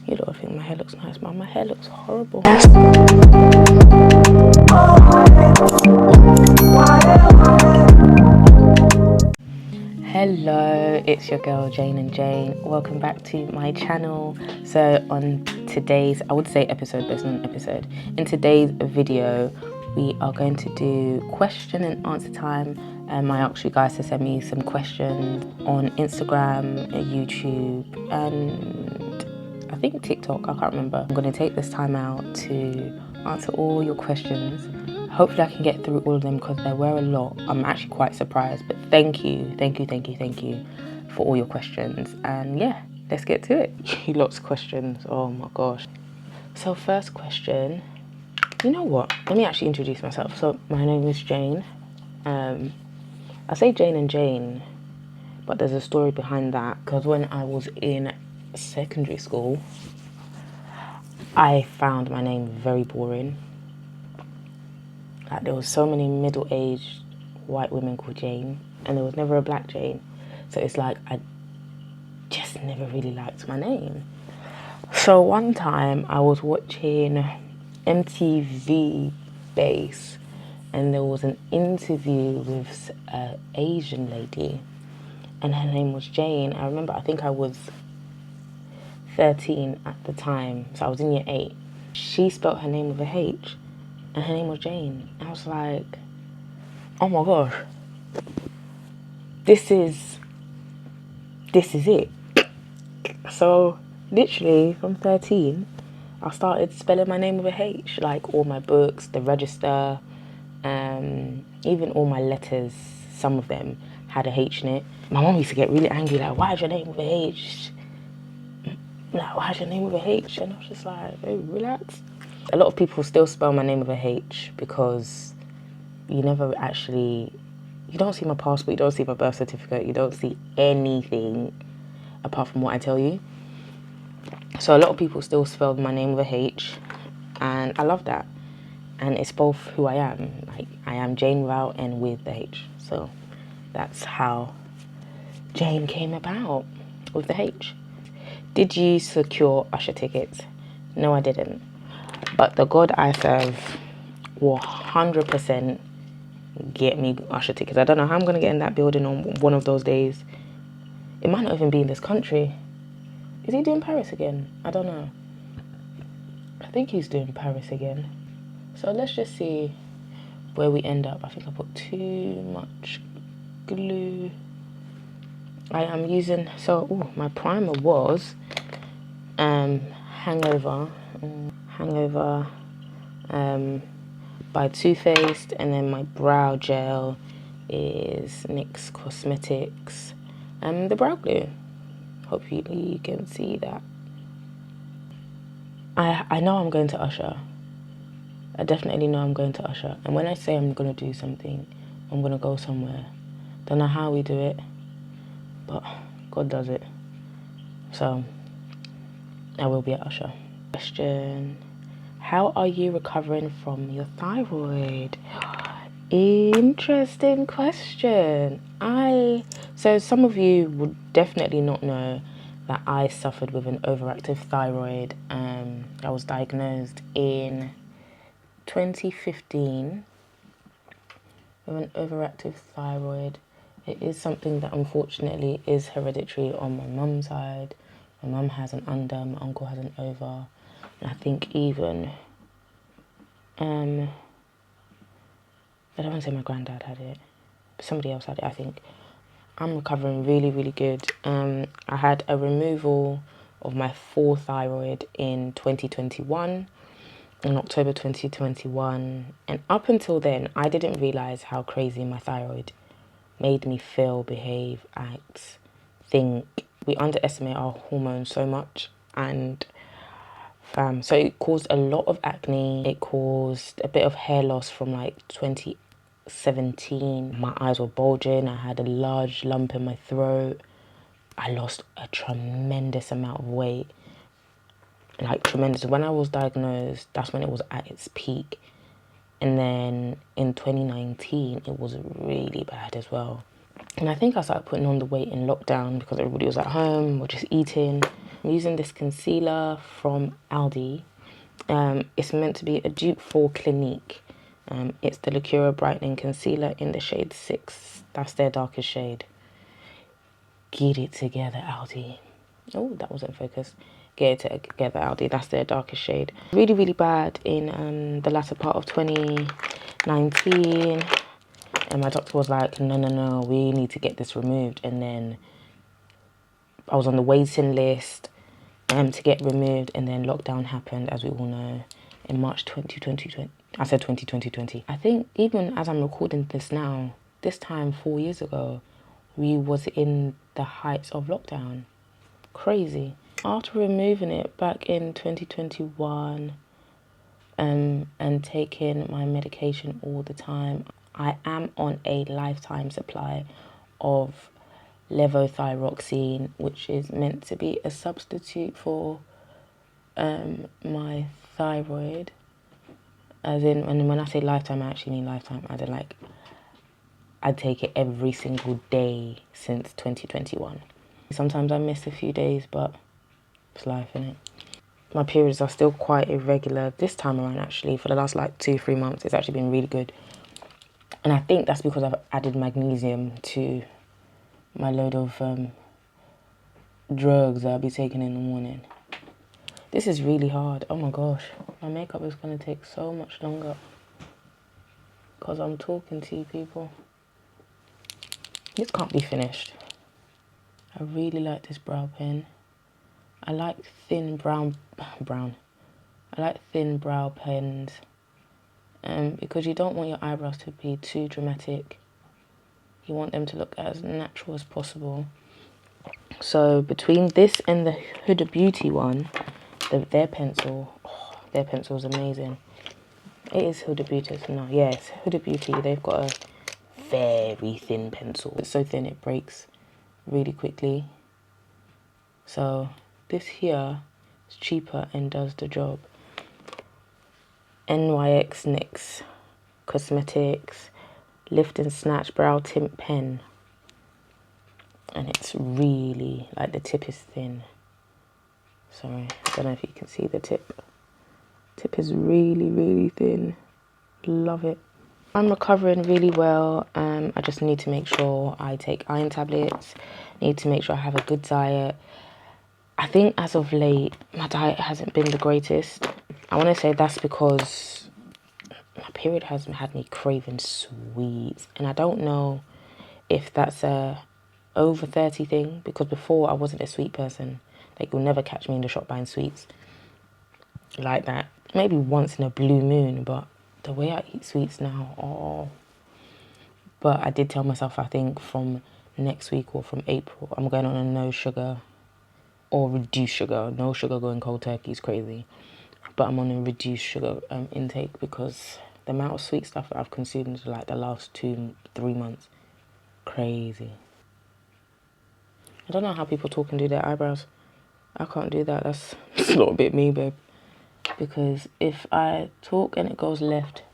You don't think my hair looks nice, but my hair looks horrible. Hello, it's your girl Jane and Jane. Welcome back to my channel. So on today's, I would say episode, but it's not an episode. In today's video, we are going to do question and answer time. I asked you guys to send me some questions on Instagram, YouTube, and I think TikTok, I can't remember. I'm going to take this time out to answer all your questions. Hopefully I can get through all of them because there were a lot. I'm actually quite surprised, but thank you for all your questions. And yeah, let's get to it. Lots of questions, oh my gosh. So first question, you know what? Let me actually introduce myself. So my name is Jane. I say Jane and Jane, but there's a story behind that because when I was in secondary school, I found my name very boring. Like, there was so many middle-aged white women called Jane, and there was never a black Jane. So it's like I just never really liked my name. So one time I was watching MTV Base, and there was an interview with an Asian lady, and her name was Jane. I remember, I think I was 13 at the time, so I was in year 8. She spelt her name with a H, and her name was Jane. I was like, oh my gosh, this is it. So literally from 13, I started spelling my name with a H, like all my books, the register, even all my letters, some of them had a H in it. My mom used to get really angry, like, why is your name with a H? Like, why is your name with a H? And I was just like, hey, relax. A lot of people still spell my name with a H because you never actually, you don't see my passport, you don't see my birth certificate, you don't see anything apart from what I tell you. So a lot of people still spell my name with a H, and I love that. And it's both who I am. Like, I am Jane without and with the H. So that's how Jane came about, with the H. Did you secure usher tickets? No, I didn't. But the God I serve will 100% get me usher tickets. I don't know how I'm going to get in that building on one of those days. It might not even be in this country. Is he doing Paris again? I don't know. I think he's doing Paris again. So let's just see where we end up. I think I put too much glue. I am using, so my primer was Hangover by Too Faced, and then my brow gel is NYX Cosmetics and the brow glue. Hopefully you can see that. I know I'm going to usher. I definitely know I'm going to usher. And when I say I'm going to do something, I'm going to go somewhere. Don't know how we do it, but God does it. So I will be at usher. Question: how are you recovering from your thyroid? Interesting question. So some of you would definitely not know that I suffered with an overactive thyroid. I was diagnosed in 2015 with an overactive thyroid. It is something that unfortunately is hereditary on my mum's side. My mum has an under, my uncle has an over, and I think even I don't want to say my granddad had it, but somebody else had it, I think. I'm recovering really good. I had a removal of my full thyroid in 2021, in October 2021, and up until then I didn't realise how crazy my thyroid made me feel, behave, act, think. We underestimate our hormones so much, and so it caused a lot of acne. It caused a bit of hair loss from like 2017. My eyes were bulging. I had a large lump in my throat. I lost a tremendous amount of weight. Like, tremendous. When I was diagnosed, that's when it was at its peak. And then in 2019, it was really bad as well. And I think I started putting on the weight in lockdown because everybody was at home or just eating. I'm using this concealer from Aldi. It's meant to be a dupe for Clinique. It's the Lacura Brightening Concealer in the shade 6. That's their darkest shade. Get it together, Aldi. Oh, that wasn't focused. Get it together, Aldi. That's their darkest shade. Really, really bad in the latter part of 2019. And my doctor was like, no, we need to get this removed. And then I was on the waiting list to get removed. And then lockdown happened, as we all know, in March 2020. I said 2020. I think even as I'm recording this now, this time 4 years ago, we was in the heights of lockdown. Crazy. After removing it back in 2021 and taking my medication all the time, I am on a lifetime supply of levothyroxine, which is meant to be a substitute for my thyroid. As in, and when I say lifetime, I actually mean lifetime. As in, like, I take it every single day since 2021. Sometimes I miss a few days, but it's life, innit? My periods are still quite irregular this time around, actually. For the last, like, 2-3 months, it's actually been really good. And I think that's because I've added magnesium to my load of drugs that I'll be taking in the morning. This is really hard. Oh my gosh. My makeup is going to take so much longer because I'm talking to you people. This can't be finished. I really like this brow pen. I like thin brown. I like thin brow pens because you don't want your eyebrows to be too dramatic. You want them to look as natural as possible. So between this and the Huda Beauty one, their pencil is amazing. It is Huda Beauty. No, yes, Huda Beauty. They've got a very thin pencil. It's so thin it breaks really quickly. So this here is cheaper and does the job. NYX NYX Cosmetics Lift and Snatch Brow Tint Pen. And it's really, like, the tip is thin. Sorry, I don't know if you can see the tip. Tip is really, really thin. Love it. I'm recovering really well. I just need to make sure I take iron tablets. Need to make sure I have a good diet. I think as of late, my diet hasn't been the greatest. I want to say that's because my period has had me craving sweets. And I don't know if that's a over 30 thing, because before I wasn't a sweet person. Like, you'll never catch me in the shop buying sweets like that. Maybe once in a blue moon, but the way I eat sweets now, oh. But I did tell myself, I think from next week or from April, I'm going on a no sugar or reduced sugar. No sugar going cold turkey is crazy. But I'm on a reduced sugar intake because the amount of sweet stuff that I've consumed like the last 2-3 months, crazy. I don't know how people talk and do their eyebrows. I can't do that. That's a little bit me, babe. Because if I talk and it goes left,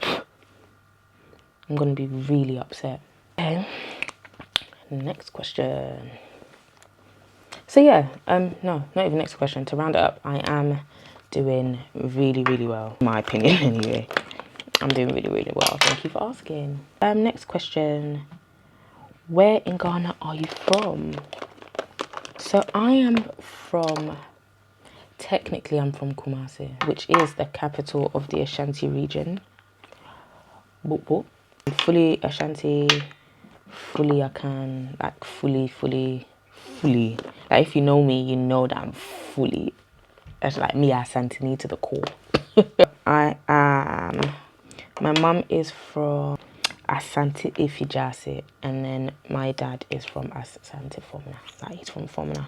I'm going to be really upset. Okay. Next question. So yeah, no, not even next question. To round it up, I am doing really, really well. In my opinion, anyway. I'm doing really, really well. Thank you for asking. Next question. Where in Ghana are you from? So I am from, technically I'm from Kumasi, which is the capital of the Ashanti region. Boop, boop. Fully Ashanti, fully Akan, like fully. Like, if you know me, you know that I'm fully, that's like me Asantini to the core. My mum is from Asante Ifijase, and then my dad is from Asante Fomna. Like, he's from Fomna.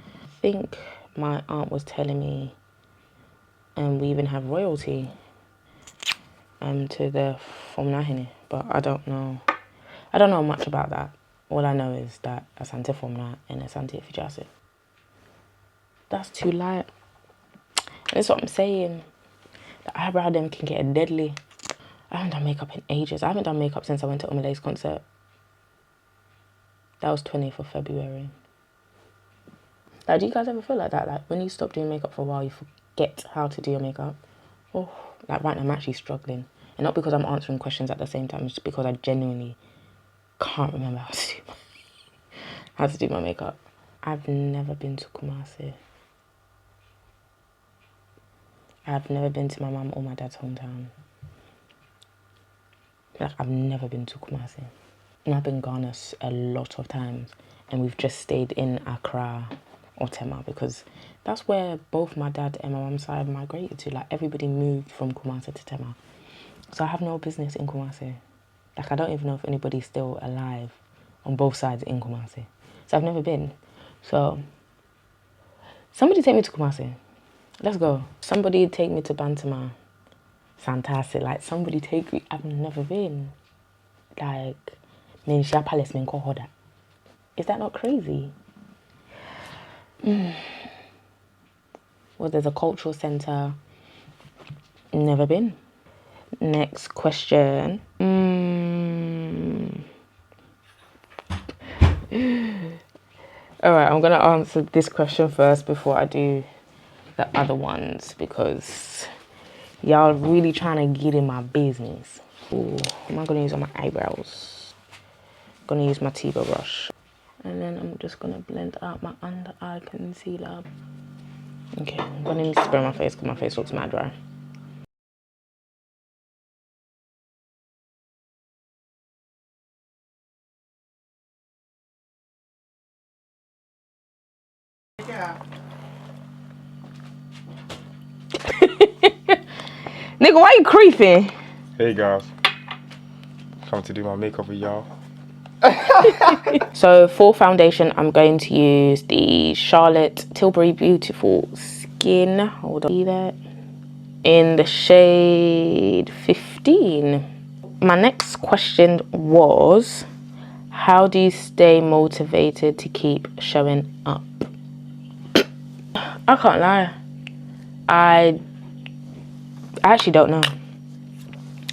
I think my aunt was telling me, we even have royalty to the Fomna Hene, but I don't know much about that. All I know is that Asante Fomna and Asante Ifijase. That's too light. That's what I'm saying. The eyebrow them can get deadly. I haven't done makeup in ages. I haven't done makeup since I went to Omalay's concert. That was 20th of February. Like, do you guys ever feel like that? Like, when you stop doing makeup for a while, you forget how to do your makeup? Oh, like right now I'm actually struggling. And not because I'm answering questions at the same time, it's just because I genuinely can't remember how to do my makeup. I've never been to Kumasi. I've never been to my mum or my dad's hometown. Like, I've never been to Kumasi. And I've been Ghana a lot of times, and we've just stayed in Accra or Tema because that's where both my dad and my mum's side migrated to. Like, everybody moved from Kumasi to Tema. So I have no business in Kumasi. Like, I don't even know if anybody's still alive on both sides in Kumasi. So I've never been. So somebody take me to Kumasi. Let's go. Somebody take me to Bantama. Fantastic. Like, somebody take me. I've never been. Like, Ninsha Palace, Ninko Hoda. Is that not crazy? Well, there's a cultural centre. Never been. Next question. Alright, I'm going to answer this question first before I do the other ones because y'all really trying to get in my business. Ooh, am I going to use on my eyebrows? I'm going to use my Tiba brush. And then I'm just going to blend out my under eye concealer. Okay, I'm going to need to spray my face because my face looks mad dry. Nigga, why you creeping? Hey guys, come to do my makeup with y'all. So for foundation, I'm going to use the Charlotte Tilbury Beautiful Skin. Hold on, see that? In the shade 15. My next question was, how do you stay motivated to keep showing up? I can't lie. I actually don't know.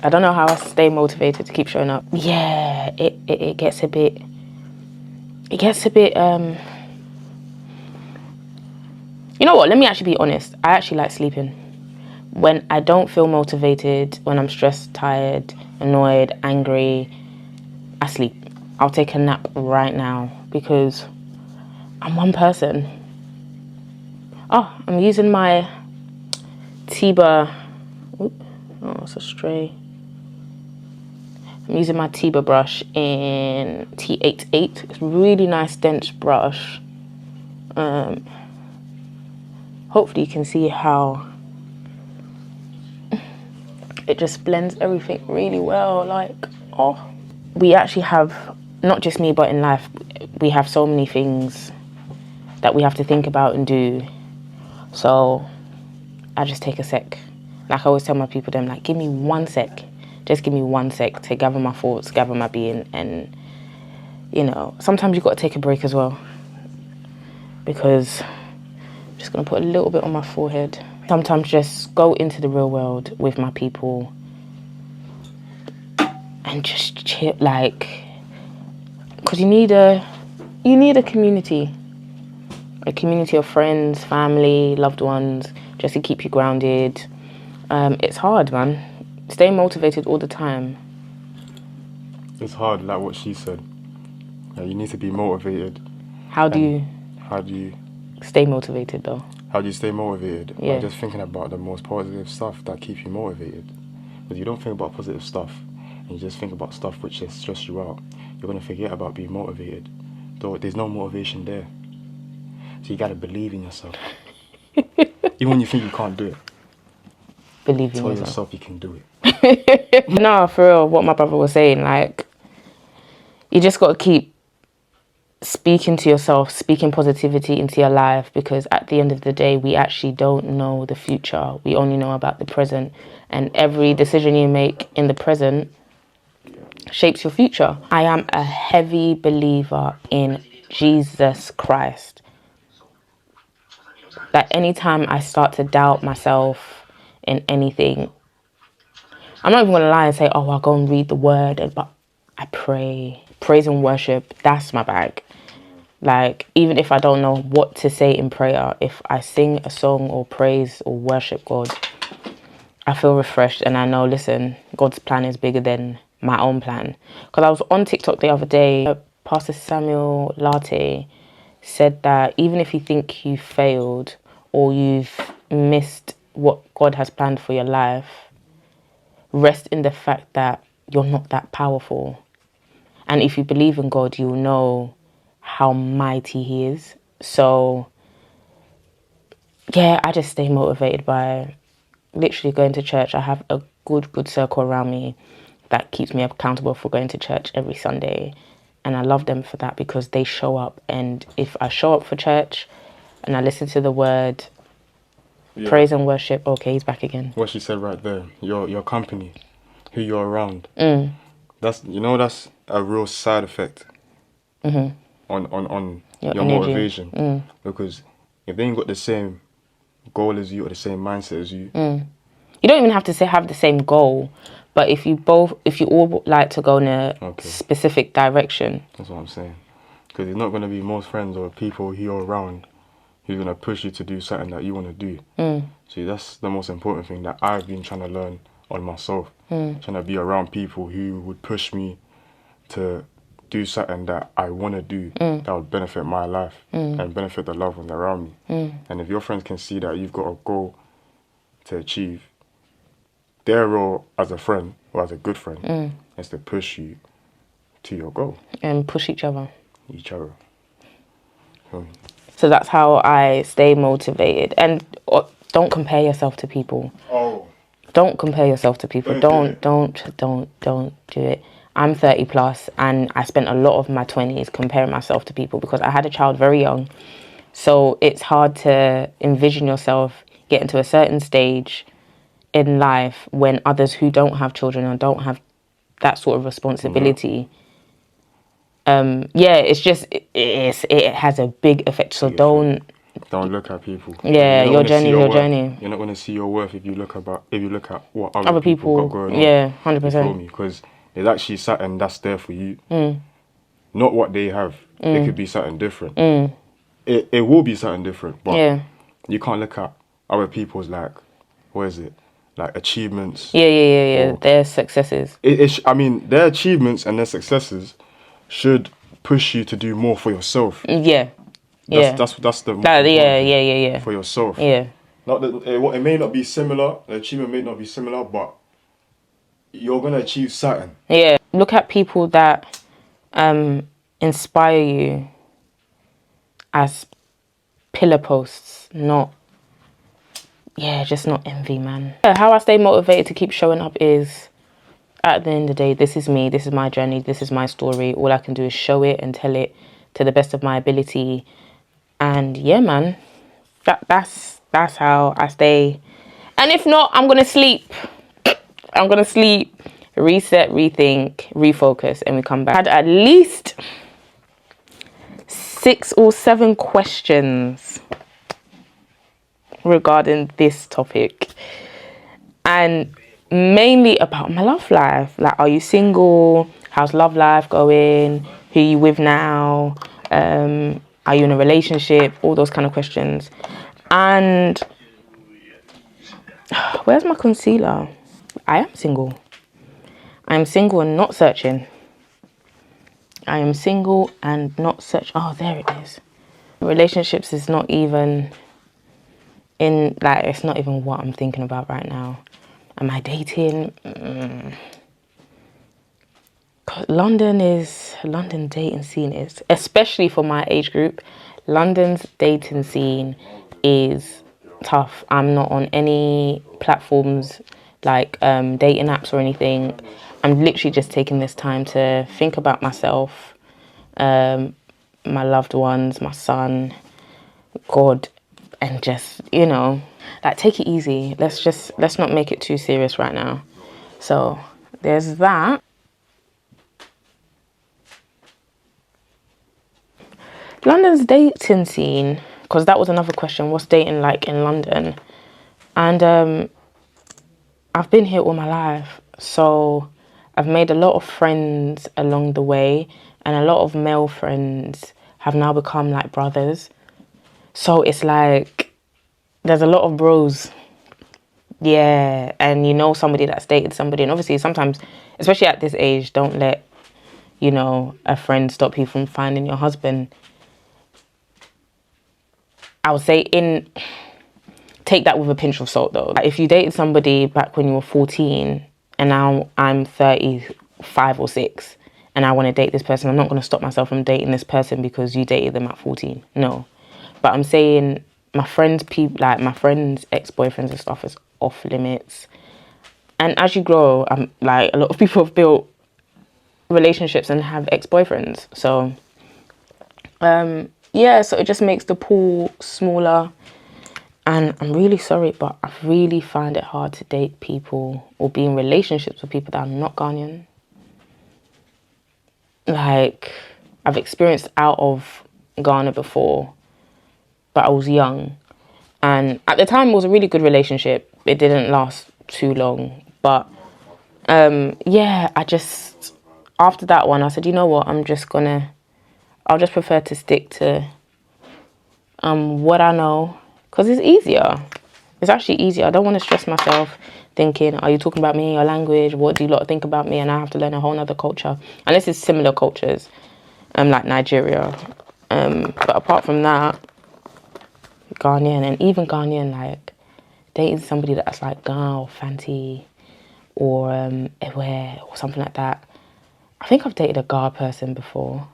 I don't know how I stay motivated to keep showing up. Yeah, it gets a bit... You know what? Let me actually be honest. I actually like sleeping. When I don't feel motivated, when I'm stressed, tired, annoyed, angry, I sleep. I'll take a nap right now because I'm one person. Oh, I'm using my Tiba... Oh, it's a stray. I'm using my Tiba brush in T88. It's a really nice dense brush. Hopefully you can see how it just blends everything really well. Like, oh. We actually have, not just me, but in life, we have so many things that we have to think about and do. So I just take a sec. Like I always tell my people, them like, give me 1 sec. Just give me 1 sec to gather my thoughts, gather my being. And, you know, sometimes you've got to take a break as well. Because I'm just going to put a little bit on my forehead. Sometimes just go into the real world with my people. And just chill, like, because you need a community. A community of friends, family, loved ones, just to keep you grounded. It's hard, man. Stay motivated all the time. It's hard, like what she said. You need to be motivated. How do you stay motivated though? How do you stay motivated? Yeah. By just thinking about the most positive stuff that keeps you motivated. But you don't think about positive stuff and you just think about stuff which just stress you out, you're going to forget about being motivated. Though there's no motivation there. So you got to believe in yourself. Even when you think you can't do it. Believe in Tell yourself. yourself you can do it. No, for real, what my brother was saying, like, you just got to keep speaking to yourself, speaking positivity into your life, because at the end of the day, we actually don't know the future. We only know about the present, and every decision you make in the present shapes your future. I am a heavy believer in Jesus Christ. That anytime I start to doubt myself in anything, I'm not even going to lie and say, oh, I'll go and read the word, but I pray. Praise and worship, that's my bag. Like, even if I don't know what to say in prayer, if I sing a song or praise or worship God, I feel refreshed and I know, listen, God's plan is bigger than my own plan. Because I was on TikTok the other day, Pastor Samuel Latte said that even if you think you failed or you've missed what God has planned for your life, rest in the fact that you're not that powerful. And if you believe in God, you'll know how mighty he is. So yeah, I just stay motivated by literally going to church. I have a good circle around me that keeps me accountable for going to church every Sunday. And I love them for that because they show up. And if I show up for church and I listen to the word, praise and worship, okay, he's back again. What she said right there, your company, who you're around, that's a real side effect on your energy. motivation. Because if they ain't got the same goal as you or the same mindset as you, you don't even have to have the same goal, but if you all like to go in a specific direction. That's what I'm saying. Because it's not going to be most friends or people who you're around who's going to push you to do something that you want to do. See, that's the most important thing that I've been trying to learn on myself. Trying to be around people who would push me to do something that I want to do that would benefit my life and benefit the loved ones around me. And if your friends can see that you've got a goal to achieve, their role as a friend or as a good friend is to push you to your goal. And push each other. So that's how I stay motivated. And don't compare yourself to people. Don't compare yourself to people. Don't do it. I'm 30 plus and I spent a lot of my 20s comparing myself to people because I had a child very young. So it's hard to envision yourself getting to a certain stage in life when others who don't have children or don't have that sort of responsibility, it's just, it has a big effect. So don't look at people. Yeah, your journey. You're not going to see your worth if you look at what other people got going on. Yeah, 100%. You feel me? Because there's actually something that's there for you. Not what they have. It could be something different. It will be something different, but you can't look at other people's like achievements. Their successes. Their achievements and their successes should push you to do more for yourself. That's the for yourself. Not that it may not be similar. The achievement may not be similar, but you're gonna achieve something. Look at people that inspire you as pillar posts, not envy, man. How I stay motivated to keep showing up is, at the end of the day, this is me, this is my journey, this is my story. All I can do is show it and tell it to the best of my ability. And yeah, man, that's how I stay. And if not, I'm gonna sleep, reset, rethink, refocus, and we come back. I had at least 6 or 7 questions regarding this topic, and mainly about my love life. Like, are you single? How's love life going? Who are you with now? Are you in a relationship? All those kind of questions. And where's my concealer? I am single. I'm single and not searching. I am single and not search. Oh, there it is. Relationships is not even it's not even what I'm thinking about right now. Am I dating? London dating scene is, especially for my age group, London's dating scene is tough. I'm not on any platforms like dating apps or anything. I'm literally just taking this time to think about myself, my loved ones, my son, God, and just, take it easy. Let's not make it too serious right now. So there's that. London's dating scene, because that was another question. What's dating like in London? And I've been here all my life, so I've made a lot of friends along the way, and a lot of male friends have now become like brothers. So it's like there's a lot of bros. Yeah, and you know somebody that's dated somebody, and obviously sometimes, especially at this age, don't let, you know, a friend stop you from finding your husband. I would say take that with a pinch of salt though. If you dated somebody back when you were 14 and now I'm 35 or 6 and I want to date this person, I'm not going to stop myself from dating this person because you dated them at 14. No. But I'm saying my friends' ex-boyfriends and stuff is off limits. And as you grow, like a lot of people have built relationships and have ex-boyfriends. So yeah, so it just makes the pool smaller. And I'm really sorry, but I really find it hard to date people or be in relationships with people that are not Ghanaian. Like, I've experienced out of Ghana before, but I was young. And at the time, it was a really good relationship. It didn't last too long. But, yeah, after that one, I said, you know what, I'll just prefer to stick to what I know. Because it's easier. It's actually easier. I don't want to stress myself thinking, are you talking about me, your language? What do you lot think about me? And I have to learn a whole other culture. Unless it's similar cultures, like Nigeria. But apart from that, Ghanaian, and even Ghanaian, like, dating somebody that's like Ghana or Fanti or Ewe or something like that. I think I've dated a Gar person before.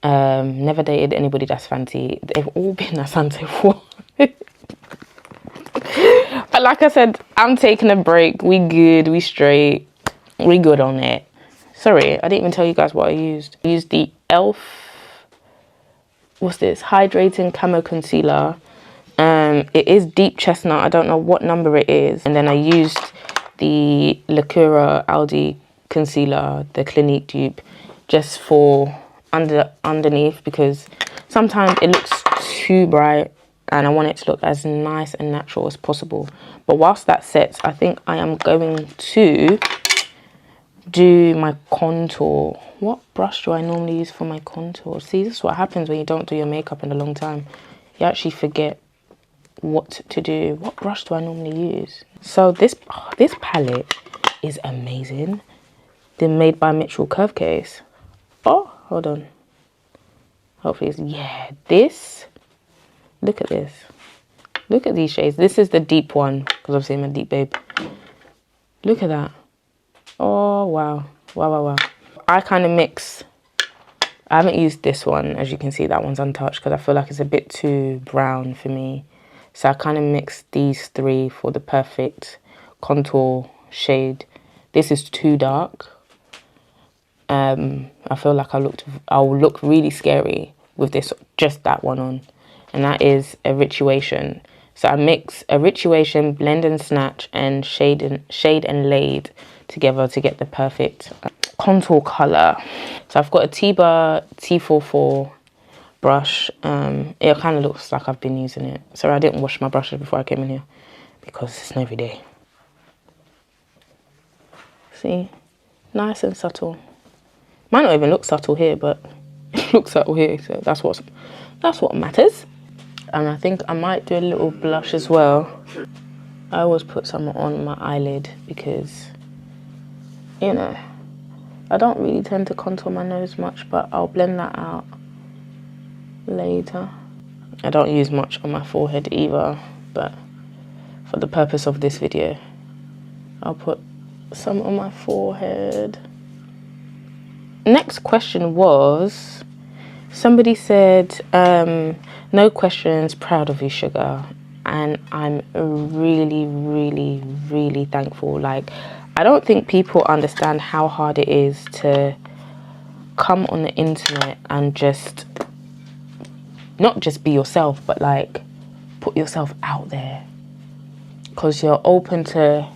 Never dated anybody that's Fanti. They've all been Asante for. But like I said, I'm taking a break. We good, we straight, we good on it. Sorry, I didn't even tell you guys what I used. I used the e.l.f. What's this? Hydrating Camo Concealer. It is deep chestnut. I don't know what number it is. And then I used the Lacura Aldi concealer, the Clinique dupe, just for underneath, because sometimes it looks too bright and I want it to look as nice and natural as possible. But whilst that sets, I think I am going to do my contour. What brush do I normally use for my contour? See, this is what happens when you don't do your makeup in a long time. You actually forget what to do. What brush do I normally use? So this palette is amazing. They're made by Mitchell Curve Case. Oh, hold on. Hopefully it's, yeah, this. Look at this. Look at these shades. This is the deep one, because obviously I'm a deep babe. Look at that. Oh, wow. Wow, wow, wow. I kind of mix. I haven't used this one. As you can see, that one's untouched because I feel like it's a bit too brown for me. So I kind of mixed these three for the perfect contour shade. This is too dark. I feel like I'll look really scary with this, just that one on. And that is a Rituation. So I mix a Rituation, Blend and Snatch, and Shade and Laid together to get the perfect contour colour. So I've got a T-Bar T44 brush. It kind of looks like I've been using it. Sorry, I didn't wash my brushes before I came in here because it's not every day. See? Nice and subtle. Might not even look subtle here, but it looks subtle here, so that's what matters. And I think I might do a little blush as well. I always put some on my eyelid because, you know, I don't really tend to contour my nose much, but I'll blend that out later. I don't use much on my forehead either, but for the purpose of this video, I'll put some on my forehead. Next question was, somebody said, no questions, proud of you, sugar. And I'm really, really, really thankful. Like, I don't think people understand how hard it is to come on the internet and just, not just be yourself, but like put yourself out there. Because you're open to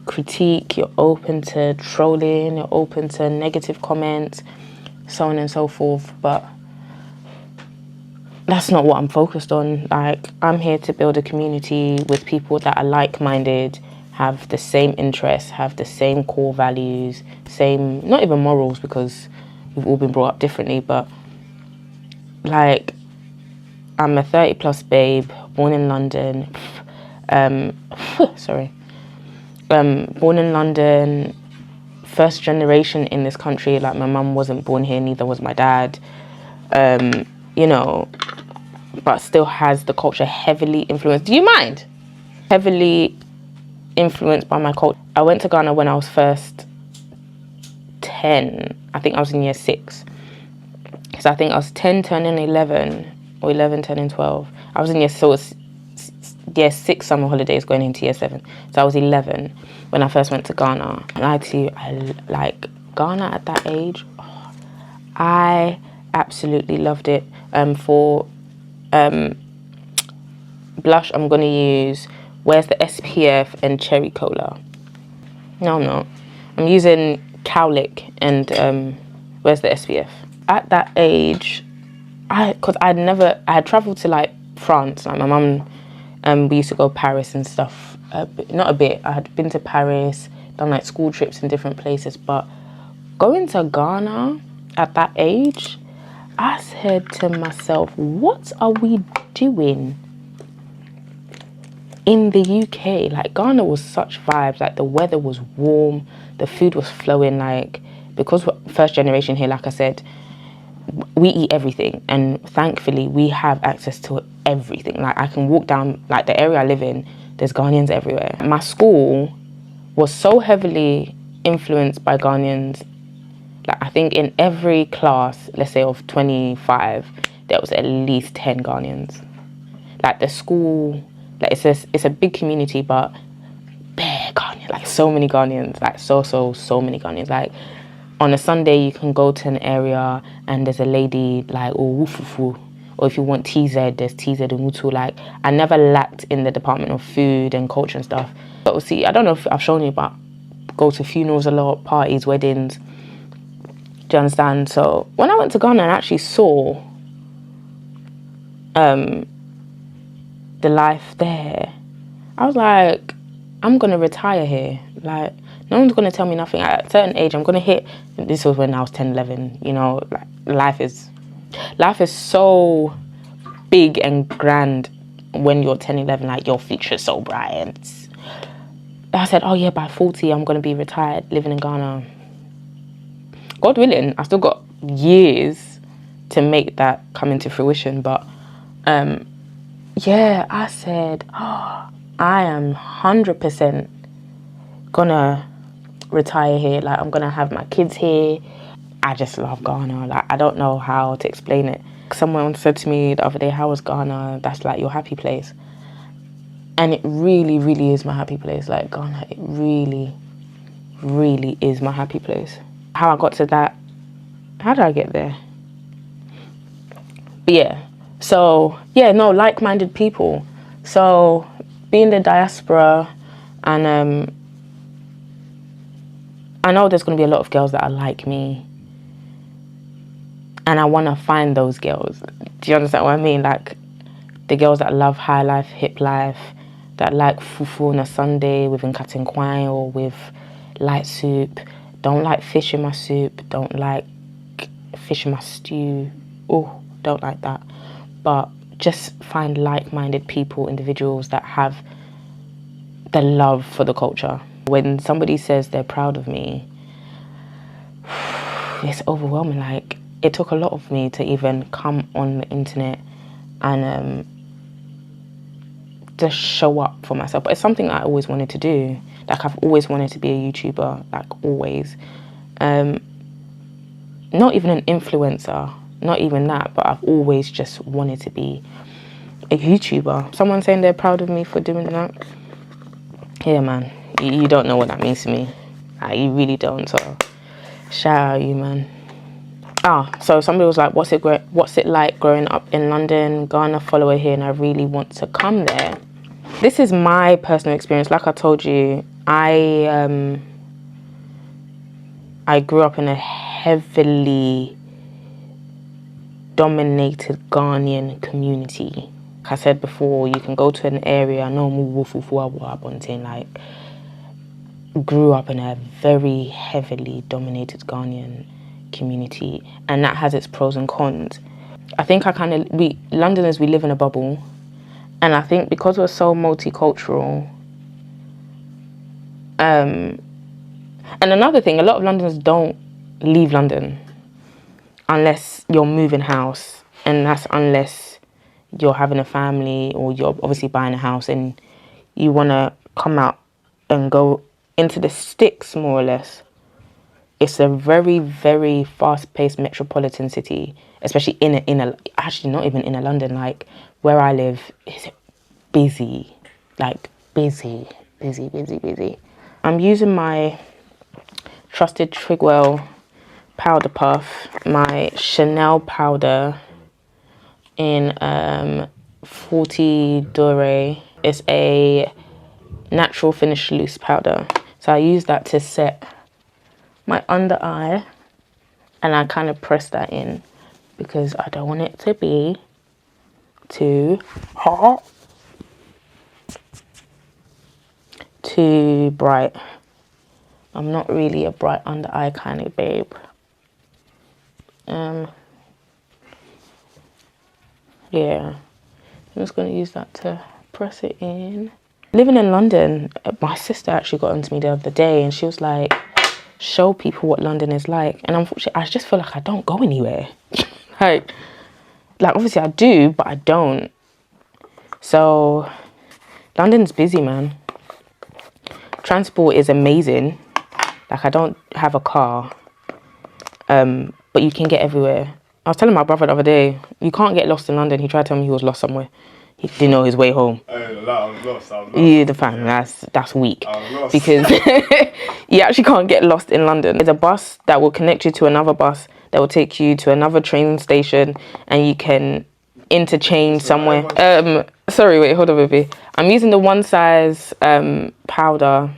critique, you're open to trolling, you're open to negative comments, so on and so forth. But that's not what I'm focused on. Like, I'm here to build a community with people that are like-minded, have the same interests, have the same core values, same, not even morals, because we've all been brought up differently, but like, I'm a 30 plus babe, born in London. Sorry. Born in London, first generation in this country. Like, my mum wasn't born here, neither was my dad. You know, but still has the culture heavily influenced. Do you mind? Heavily influenced by my culture. I went to Ghana when I was first 10. I think I was in year 6. So I think I was 10 turning 11, or 11 turning 12. I was in year 6 summer holidays going into year 7. So I was 11 when I first went to Ghana. And I like Ghana at that age. Oh, I absolutely loved it. For blush, I'm going to use Where's the SPF and Cherry Cola. No, I'm not. I'm using Cowlick and Where's the SPF. At that age, I had travelled to like France. Like my mum, we used to go to Paris and stuff. Not a bit. I had been to Paris, done like school trips in different places. But going to Ghana at that age, I said to myself, what are we doing in the UK? Like, Ghana was such vibes. Like, the weather was warm, the food was flowing. Like, because we're first generation here, like I said, we eat everything, and thankfully we have access to everything. Like, I can walk down, like, the area I live in, there's Ghanaians everywhere. My school was so heavily influenced by Ghanaians. Like, I think in every class, let's say of 25, there was at least 10 Ghanaians. Like, the school, like, it's a big community, but bare Ghanaians, like, so many Ghanaians, like, so many Ghanaians. Like, on a Sunday, you can go to an area and there's a lady, like, or wufufu, or if you want TZ, there's TZ and Mutu. Like, I never lacked in the department of food and culture and stuff. But see, I don't know if I've shown you, but go to funerals a lot, parties, weddings. Do you understand? So when I went to Ghana and actually saw the life there, I was like, I'm gonna retire here. Like, no one's gonna tell me nothing. At a certain age, I'm gonna hit. This was when I was 10, 11. You know, like, life is so big and grand when you're 10, 11. Like, your future's so bright. And I said, oh yeah, by 40, I'm gonna be retired, living in Ghana. God willing, I still got years to make that come into fruition. But yeah, I said, oh, I am 100% gonna retire here. Like, I'm gonna have my kids here. I just love Ghana. Like, I don't know how to explain it. Someone said to me the other day, how was Ghana? That's like your happy place. And it really, really is my happy place. Like, Ghana, it really, really is my happy place. How I got to that, how did I get there? But yeah, so yeah, no, like-minded people. So being the diaspora, and I know there's going to be a lot of girls that are like me, and I want to find those girls. Do you understand what I mean? Like, the girls that love high life, hip life, that like fufu on a Sunday with nkatinkwan or with light soup. Don't like fish in my soup. Don't like fish in my stew. Oh, don't like that. But just find like-minded people, individuals that have the love for the culture. When somebody says they're proud of me, it's overwhelming. Like, it took a lot of me to even come on the internet and just show up for myself. But it's something that I always wanted to do. Like, I've always wanted to be a YouTuber, like, always. Not even an influencer, not even that, but I've always just wanted to be a YouTuber. Someone saying they're proud of me for doing that. Yeah, man, you don't know what that means to me. You really don't, so shout out you, man. So somebody was like, what's it like growing up in London? Ghana, follower here, and I really want to come there. This is my personal experience. Like I told you, I grew up in a heavily dominated Ghanaian community. Like I said before, you can go to an area, like, grew up in a very heavily dominated Ghanaian community, and that has its pros and cons. I think Londoners, we live in a bubble. And I think because we're so multicultural, and another thing, a lot of Londoners don't leave London unless you're moving house, and that's unless you're having a family or you're obviously buying a house and you want to come out and go into the sticks, more or less. It's a very, very fast-paced metropolitan city, especially actually not even inner London, like where I live is busy, like busy. I'm using my trusted Trigwell powder puff, my Chanel powder in 40 Dore. It's a natural finish loose powder. So I use that to set my under eye, and I kind of press that in because I don't want it to be too hot, too bright. I'm not really a bright under eye kind of babe. Yeah, I'm just going to use that to press it in. Living in London, my sister actually got onto me the other day and she was like, show people what London is like. And unfortunately, I just feel like I don't go anywhere. like obviously I do, but I don't. So London's busy, man. Transport is amazing. Like, I don't have a car, but you can get everywhere. I was telling my brother the other day, you can't get lost in London. He tried to tell me he was lost somewhere. He didn't know his way home. I was lost. Yeah, the fan, that's weak. I was lost. Because you actually can't get lost in London. There's a bus that will connect you to another bus that will take you to another train station, and you can interchange somewhere. Sorry, wait, hold on, baby. I'm using the One Size powder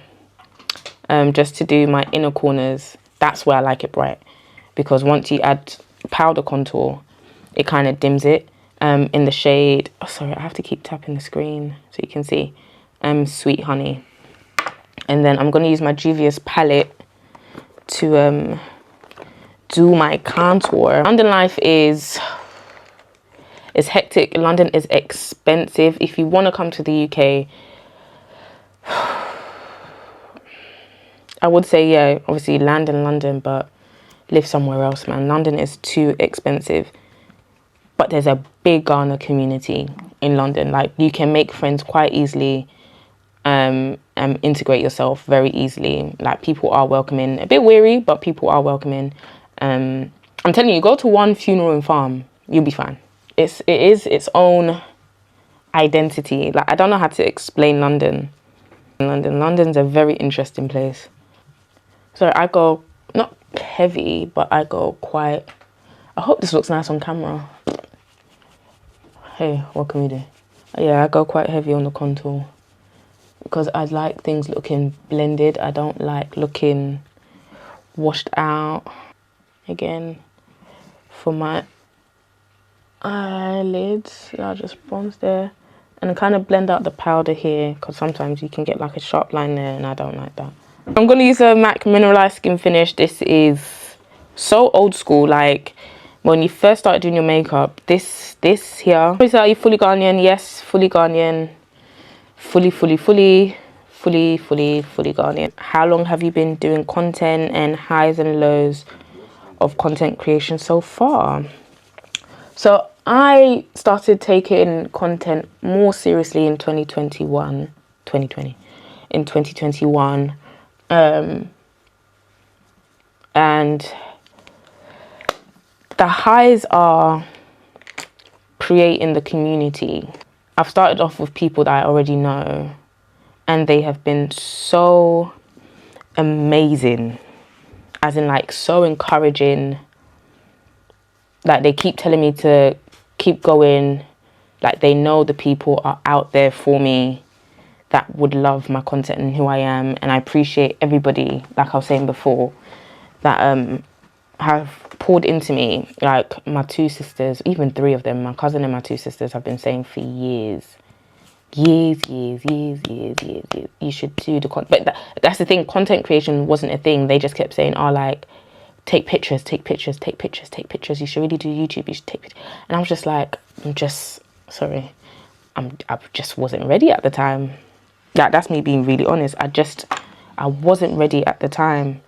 just to do my inner corners. That's where I like it bright, because once you add powder contour, it kind of dims it. In the shade, oh sorry, I have to keep tapping the screen so you can see, Sweet Honey. And then I'm going to use my Juvia's palette to do my contour. London life is hectic. London is expensive. If you want to come to the UK, I would say, yeah, obviously land in London, but live somewhere else, man. London is too expensive. But there's a big Ghana community in London. Like, you can make friends quite easily, and integrate yourself very easily. Like, people are welcoming. A bit weary, but people are welcoming. I'm telling you, go to one funeral and farm, you'll be fine. It is its own identity. Like, I don't know how to explain London. London's a very interesting place. So I go not heavy, but I go quite. I hope this looks nice on camera. Hey, what can we do? Yeah, I go quite heavy on the contour because I like things looking blended. I don't like looking washed out. Again, for my eyelids, I'll just bronze there and kind of blend out the powder here, because sometimes you can get like a sharp line there and I don't like that. I'm going to use a MAC Mineralized Skin Finish. This is so old school. Like, when you first started doing your makeup, this here. Is that you fully Ghanaian? Yes, fully Ghanaian. Fully Ghanaian. How long have you been doing content, and highs and lows of content creation so far? So I started taking content more seriously in 2021. And the highs are creating the community. I've started off with people that I already know, and they have been so amazing, as in like so encouraging. Like, they keep telling me to keep going. Like, they know the people are out there for me that would love my content and who I am. And I appreciate everybody, like I was saying before, that have poured into me. Like, my two sisters, even three of them, my cousin and my two sisters, have been saying for years, you should do the content. But that's the thing, content creation wasn't a thing. They just kept saying, oh, like, take pictures, take pictures, take pictures, take pictures. You should really do YouTube. You should take pictures. And I was just like, sorry. I just wasn't ready at the time. That's me being really honest. I wasn't ready at the time.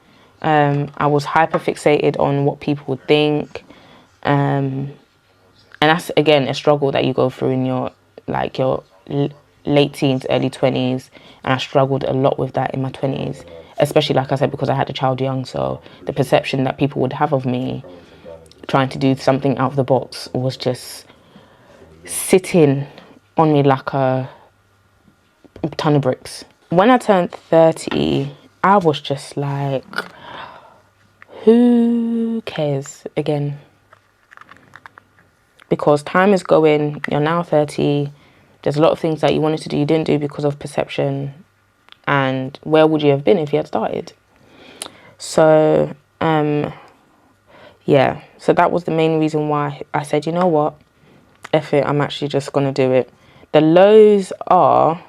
I was hyper fixated on what people would think. And that's, again, a struggle that you go through in your late teens, early 20s. And I struggled a lot with that in my 20s. Especially, like I said, because I had a child young. So the perception that people would have of me trying to do something out of the box was just sitting on me like a ton of bricks. When I turned 30, I was just like, who cares again? Because time is going, you're now 30, there's a lot of things that you wanted to do you didn't do because of perception. And where would you have been if you had started? So, yeah. So that was the main reason why I said, you know what? F it, I'm actually just going to do it. The lows are,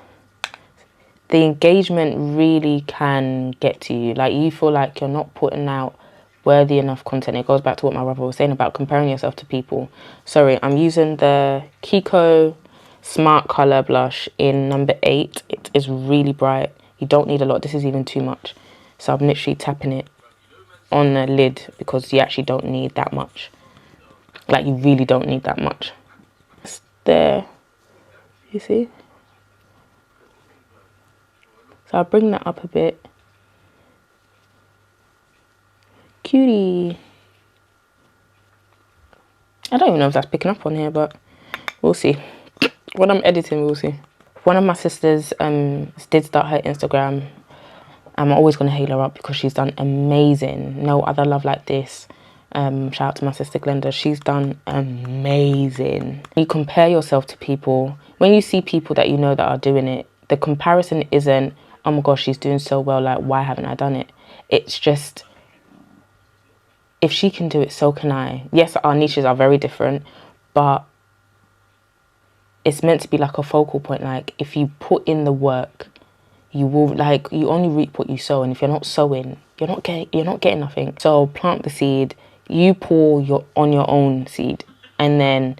the engagement really can get to you. Like, you feel like you're not putting out worthy enough content. It goes back to what my brother was saying about comparing yourself to people. Sorry, I'm using the Kiko Smart Colour Blush in number 8. It is really bright. You don't need a lot. This is even too much. So I'm literally tapping it on the lid because you actually don't need that much. Like, you really don't need that much. It's there. You see? So I'll bring that up a bit. Cutie. I don't even know if that's picking up on here, but we'll see. When I'm editing, we'll see. One of my sisters did start her Instagram. I'm always going to hail her up because she's done amazing. No other love like this. Shout out to my sister Glenda. She's done amazing. You compare yourself to people. When you see people that you know that are doing it, the comparison isn't, oh my gosh, she's doing so well, like, why haven't I done it? It's just, if she can do it, so can I. Yes, our niches are very different, but it's meant to be like a focal point. Like, if you put in the work, you will, like, you only reap what you sow. And if you're not sowing, you're not getting nothing. So plant the seed, you pour on your own seed, and then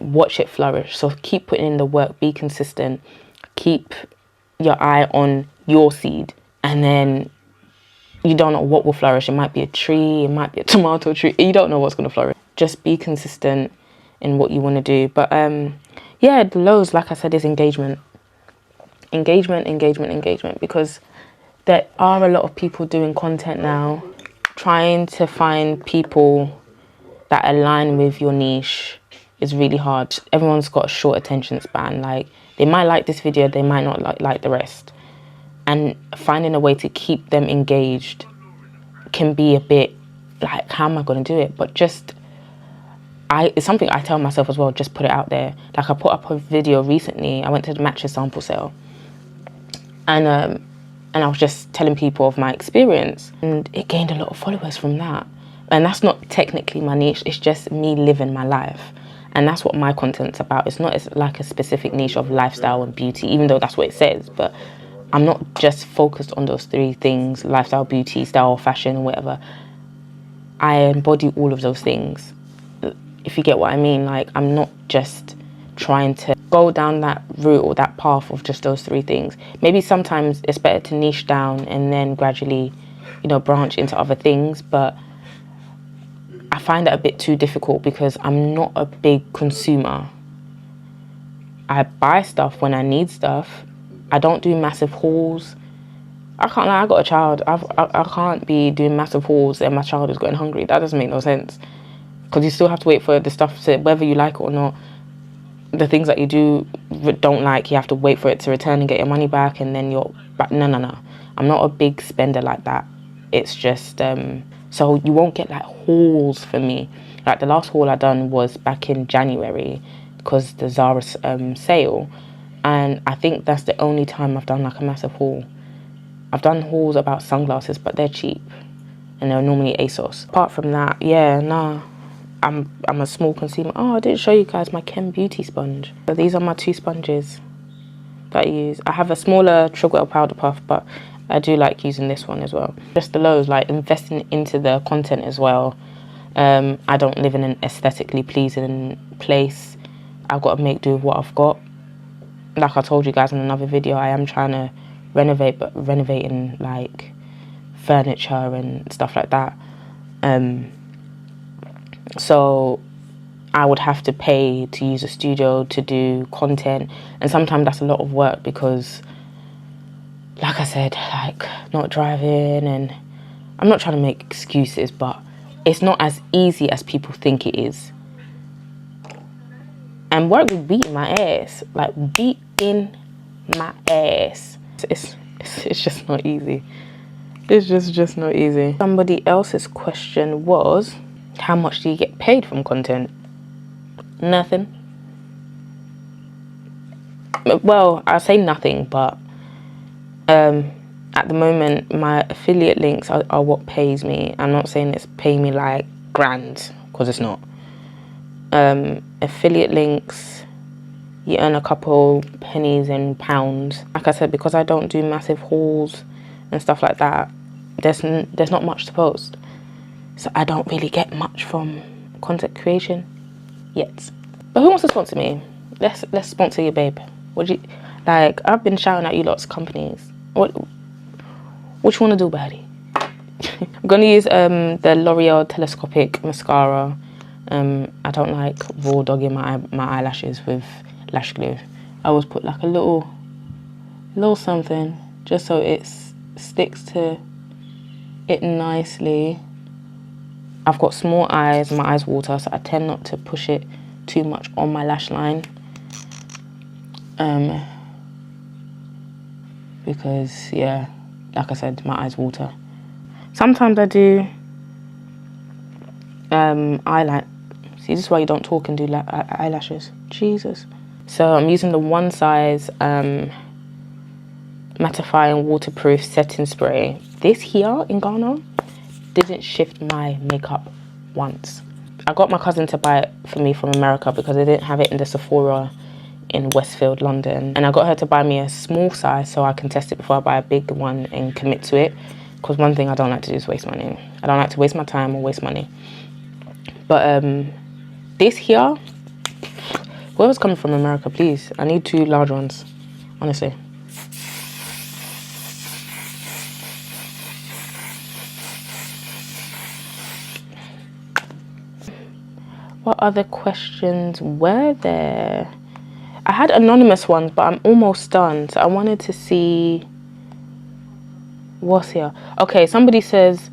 watch it flourish. So keep putting in the work, be consistent, keep your eye on your seed, and then you don't know what will flourish. It might be a tree, it might be a tomato tree. You don't know what's going to flourish. Just be consistent in what you want to do. But yeah, the lows, like I said, is engagement. Engagement, because there are a lot of people doing content now, trying to find people that align with your niche is really hard. Everyone's got a short attention span. Like, they might like this video, they might not like the rest. And finding a way to keep them engaged can be a bit like, how am I going to do it? But just, it's something I tell myself as well, just put it out there. Like, I put up a video recently. I went to the mattress sample sale, and I was just telling people of my experience, and it gained a lot of followers from that. And that's not technically my niche, it's just me living my life. And that's what my content's about. It's not like a specific niche of lifestyle and beauty, even though that's what it says. But I'm not just focused on those 3 things, lifestyle, beauty, style, fashion, whatever. I embody all of those things, if you get what I mean. Like, I'm not just trying to go down that route or that path of just those 3 things. Maybe sometimes it's better to niche down and then gradually, you know, branch into other things. But I find that a bit too difficult because I'm not a big consumer. I buy stuff when I need stuff. I don't do massive hauls. I can't lie, I got a child. I can't be doing massive hauls and my child is getting hungry. That doesn't make no sense. Because you still have to wait for the stuff to, whether you like it or not, the things that you don't like, you have to wait for it to return and get your money back, and then you're back. No. I'm not a big spender like that. It's just, so you won't get like hauls for me. Like, the last haul I done was back in January because the Zara sale. And I think that's the only time I've done like a massive haul. I've done hauls about sunglasses, but they're cheap and they're normally ASOS. Apart from that, yeah, nah. I'm a small consumer. Oh, I didn't show you guys my Kem Beauty sponge. So these are my 2 sponges that I use. I have a smaller sugar oil powder puff, but I do like using this one as well. Just the lows, like investing into the content as well. I don't live in an aesthetically pleasing place. I've got to make do with what I've got. Like I told you guys in another video, I am trying to renovate, but renovating like furniture and stuff like that. So I would have to pay to use a studio to do content, and sometimes that's a lot of work because, like I said, like not driving, and I'm not trying to make excuses, but it's not as easy as people think it is. And work was beating my ass, like beating my ass. It's just not easy. It's just not easy. Somebody else's question was, how much do you get paid from content? Nothing. Well, I say nothing, but at the moment my affiliate links are what pays me. I'm not saying it's paying me like grand, because it's not. Affiliate links, you earn a couple pennies and pounds. Like I said, because I don't do massive hauls and stuff like that, there's not much to post, so I don't really get much from content creation yet. But who wants to sponsor me? Let's sponsor you, babe. Would you like? I've been shouting at you lots of companies. What you want to do about it? I'm gonna use the L'Oreal telescopic mascara. I don't like raw dogging my eyelashes with lash glue. I always put like a little something just so it sticks to it nicely. I've got small eyes, my eyes water, so I tend not to push it too much on my lash line. Because yeah, like I said, my eyes water. Sometimes I do eyeliner. See, this is why you don't talk and do eyelashes. Jesus. So I'm using the One Size mattifying waterproof setting spray. This here in Ghana didn't shift my makeup once. I got my cousin to buy it for me from America because they didn't have it in the Sephora in Westfield, London. And I got her to buy me a small size so I can test it before I buy a big one and commit to it. Because one thing I don't like to do is waste money. I don't like to waste my time or waste money. But this here, whoever's coming from America, please, I need 2 large ones, honestly. What other questions were there? I had anonymous ones, but I'm almost done. So I wanted to see what's here. Okay, somebody says,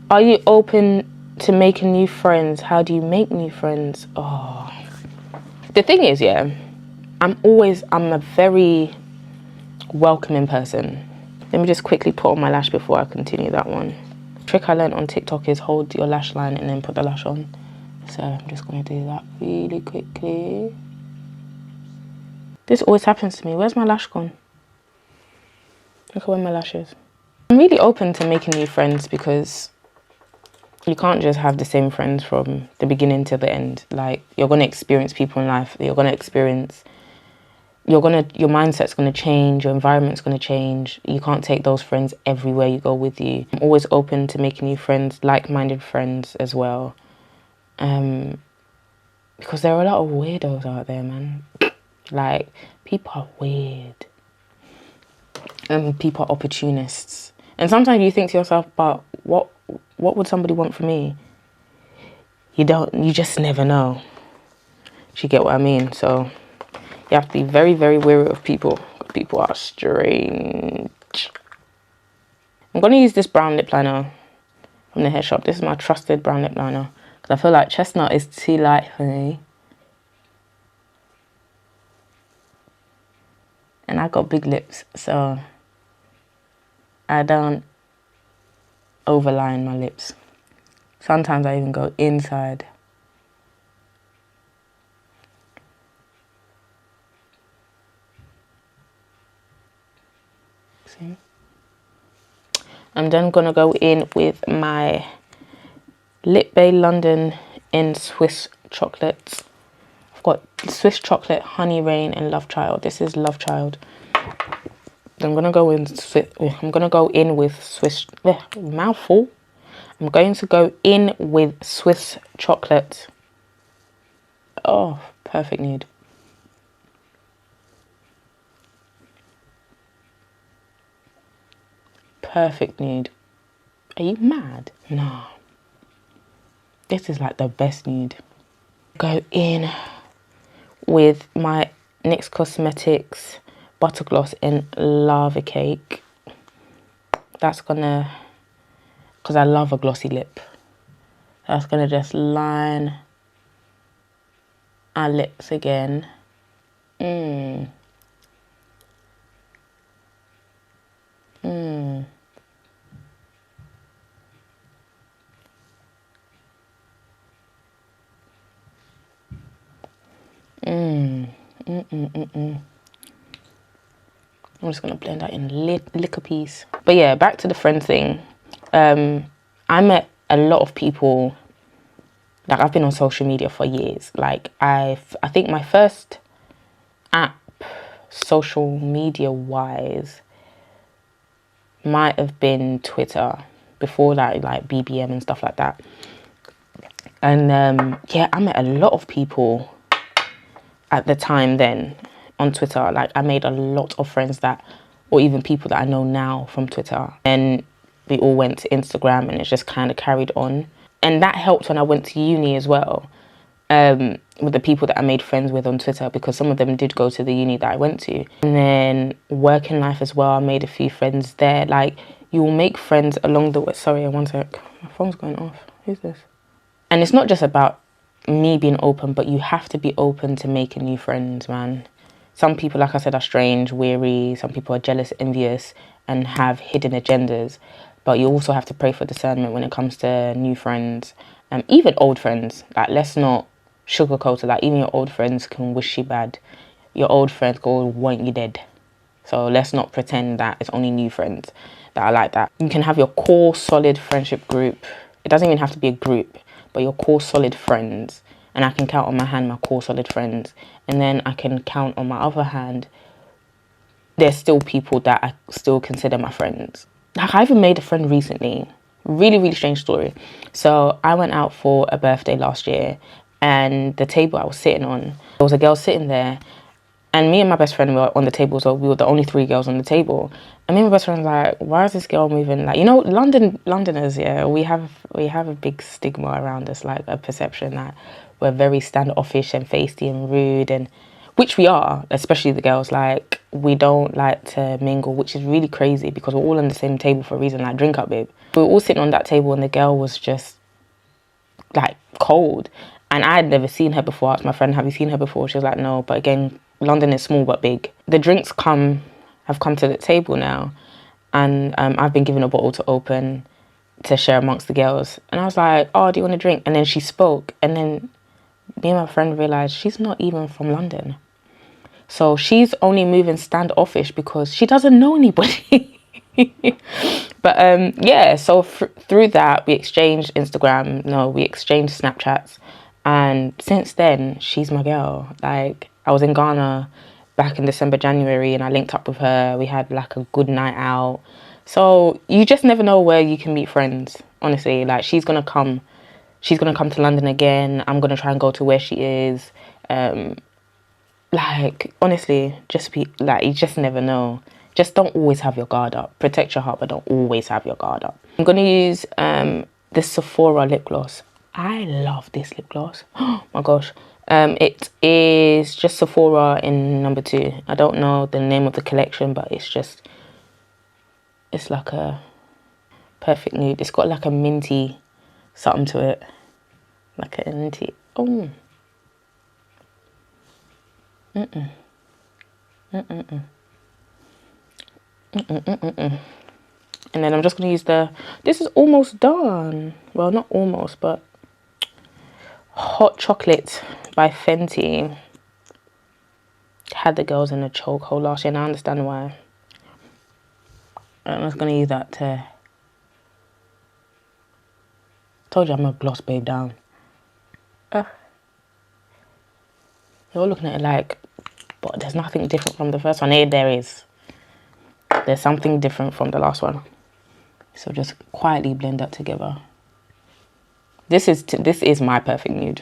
are you open to making new friends? How do you make new friends? Oh, the thing is, yeah, I'm a very welcoming person. Let me just quickly put on my lash before I continue that one. The trick I learned on TikTok is hold your lash line and then put the lash on. So I'm just going to do that really quickly. This always happens to me. Where's my lash gone? Look at where my lash is. I'm really open to making new friends because you can't just have the same friends from the beginning to the end. Like, you're going to experience people in life. Your mindset's going to change. Your environment's going to change. You can't take those friends everywhere you go with you. I'm always open to making new friends, like-minded friends as well. Because there are a lot of weirdos out there, man. Like, people are weird. And people are opportunists. And sometimes you think to yourself, but what would somebody want from me? You just never know. Do you get what I mean? So you have to be very, very wary of people. People are strange. I'm going to use this brown lip liner from the hair shop. This is my trusted brown lip liner. Because I feel like chestnut is too light for me. And I got big lips, so I don't overline my lips. Sometimes I even go inside. See? I'm then gonna go in with my Lip Bay London in Swiss chocolates. I've got Swiss chocolate, honey rain, and love child. This is love child. I'm gonna go in. I'm gonna go in with Swiss mouthful. I'm going to go in with Swiss chocolate. Oh, perfect nude. Perfect nude. Are you mad? No. This is like the best nude. Go in with my NYX Cosmetics Butter Gloss in Lava Cake. That's gonna, because I love a glossy lip. That's gonna just line our lips again. Mmm. Mmm. Mmm. Mm-mm-mm-mm. I'm just gonna blend that in lick a piece. But yeah, back to the friend thing. I met a lot of people. Like, I've been on social media for years. Like, I think my first app, social media wise, might have been Twitter. Before that, like BBM and stuff like that. And yeah, I met a lot of people at the time then on Twitter. Like, I made a lot of friends that, or even people that I know now from Twitter. And we all went to Instagram, and it just kind of carried on. And that helped when I went to uni as well, with the people that I made friends with on Twitter, because some of them did go to the uni that I went to. And then working life as well, I made a few friends there. Like, you will make friends along the way. Sorry, one sec. My phone's going off. Who's this? And it's not just about me being open, but you have to be open to making new friends, man. Some people, like I said, are strange, weary. Some people are jealous, envious, and have hidden agendas. But you also have to pray for discernment when it comes to new friends, even old friends. Like, let's not sugarcoat it. Like, even your old friends can wish you bad. Your old friends can want you dead. So let's not pretend that it's only new friends that are like that. You can have your core solid friendship group. It doesn't even have to be a group, but your core solid friends. And I can count on my hand my core solid friends. And then I can count on my other hand, there's still people that I still consider my friends. Like, I even made a friend recently. Really, really strange story. So I went out for a birthday last year, and the table I was sitting on, there was a girl sitting there, and me and my best friend were on the table, so we were the only 3 girls on the table. And me and my best friend was like, why is this girl moving? Like, you know, Londoners, yeah, we have a big stigma around us, like a perception that we're very standoffish and feisty and rude, and which we are, especially the girls. Like, we don't like to mingle, which is really crazy because we're all on the same table for a reason. Like, drink up, babe. We were all sitting on that table, and the girl was just like cold, and I had never seen her before. I asked my friend, have you seen her before? She was like, no. But again, London is small but big. The drinks have come to the table now, and I've been given a bottle to open to share amongst the girls. And I was like, oh, do you want a drink? And then she spoke, and then me and my friend realised she's not even from London. So she's only moving standoffish because she doesn't know anybody. But yeah, so through that, we exchanged we exchanged Snapchats. And since then, she's my girl. Like, I was in Ghana back in December, January, and I linked up with her. We had like a good night out. So you just never know where you can meet friends, honestly. Like, she's gonna come to London again. I'm gonna try and go to where she is. Like, honestly, you just never know. Just don't always have your guard up. Protect your heart, but don't always have your guard up. I'm gonna use this Sephora lip gloss. I love this lip gloss. Oh my gosh. It is just Sephora in number 2. I don't know the name of the collection, but it's like a perfect nude. It's got like a minty something to it. Like a minty. Oh. Mm-mm. Mm-mm-mm. Mm-mm-mm-mm. And then I'm just going to use this is almost done. Well, not almost, but Hot Chocolate by Fenty. Had the girls in a chokehold last year, and I understand why. I'm just going to use that to... Told you I'm a gloss babe down. You're looking at it like, but there's nothing different from the first one. Here, there is. There's something different from the last one. So just quietly blend that together. This is my perfect nude.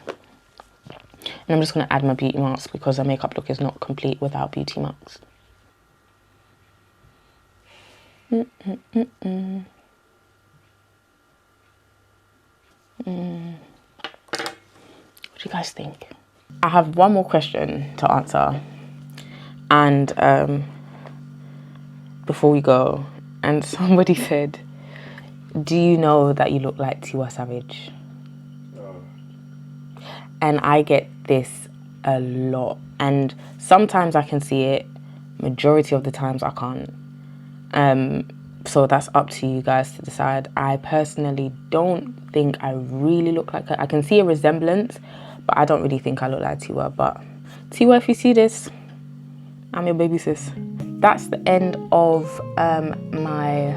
And I'm just going to add my beauty marks because the makeup look is not complete without beauty marks. What do you guys think? I have one more question to answer. And before we go, and somebody said, do you know that you look like Tiwa Savage? And I get this a lot. And sometimes I can see it. Majority of the times I can't. So that's up to you guys to decide. I personally don't think I really look like her. I can see a resemblance, but I don't really think I look like Tiwa. But Tiwa, if you see this, I'm your baby sis. That's the end of my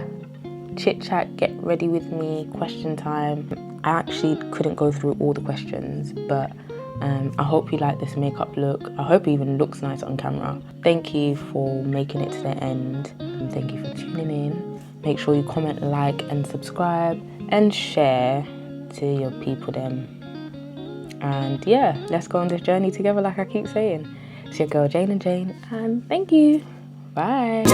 chit chat, get ready with me, question time. I actually couldn't go through all the questions, but I hope you like this makeup look. I hope it even looks nice on camera. Thank you for making it to the end. And thank you for tuning in. Make sure you comment, like, and subscribe, and share to your people then. And yeah, let's go on this journey together like I keep saying. It's your girl Jane and Jane, and thank you. Bye.